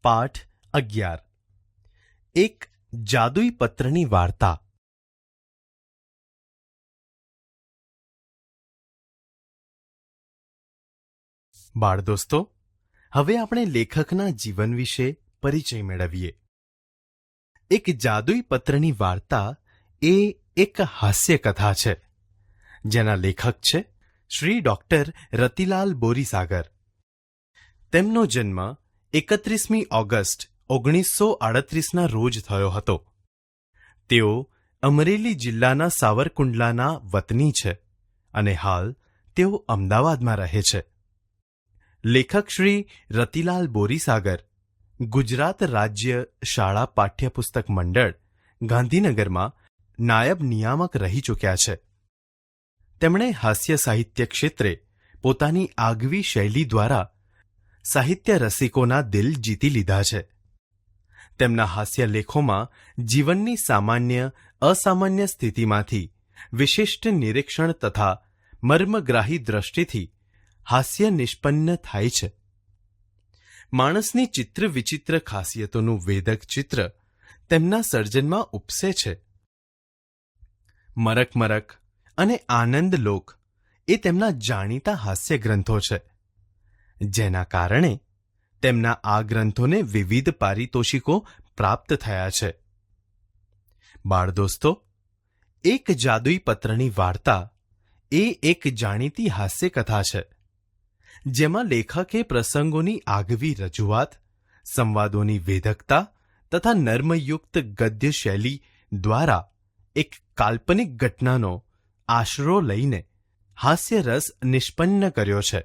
પાઠ 11 એક જાદુઈ પત્રની વાર્તા। બાળ દોસ્તો, હવે આપણે લેખકના જીવન વિશે પરિચય મેળવીએ। એક જાદુઈ પત્રની વાર્તા એ એક હાસ્ય કથા છે, જેના લેખક છે શ્રી ડોક્ટર રતિલાલ બોરીસાગર। તેમનો જન્મ 31મી ઓગસ્ટ 1938ના રોજ થયો હતો। તેઓ અમરેલી જિલ્લાના સાવરકુંડલાના વતની છે અને હાલ તેઓ અમદાવાદમાં રહે છે। લેખક શ્રી રતિલાલ બોરીસાગર ગુજરાત રાજ્ય શાળા પાઠ્યપુસ્તક મંડળ, ગાંધીનગરમાં નાયબ નિયામક રહી ચૂક્યા છે। તેમણે હાસ્ય સાહિત્ય ક્ષેત્રે પોતાની આગવી શૈલી દ્વારા સાહિત્ય રસિકોના દિલ જીતી લીધા છે। તેમના હાસ્ય લેખોમાં જીવનની સામાન્ય અસામાન્ય સ્થિતિમાંથી વિશિષ્ટ નિરીક્ષણ તથા મર્મગ્રાહી દ્રષ્ટિથી હાસ્ય નિષ્પન્ન થાય છે। માણસની ચિત્ર વિચિત્ર ખાસિયતોનું વેધક ચિત્ર તેમના સર્જનમાં ઉપસે છે। મરક મરક અને આનંદલોક એ તેમના જાણીતા હાસ્ય ગ્રંથો છે, જેના કારણે તેમના આ ગ્રંથોને વિવિધ પારિતોષિકો પ્રાપ્ત થયા છે। બાળ દોસ્તો, એક જાદુઈ પત્રની વાર્તા એ એક જાણીતી હાસ્ય કથા છે, જેમાં લેખકે પ્રસંગોની આગવી રજૂઆત, સંવાદોની વેધકતા તથા નર્મયુક્ત ગદ્ય શૈલી દ્વારા એક કાલ્પનિક ઘટનાનો આશરો લઈને હાસ્ય રસ નિષ્પન્ન કર્યો છે।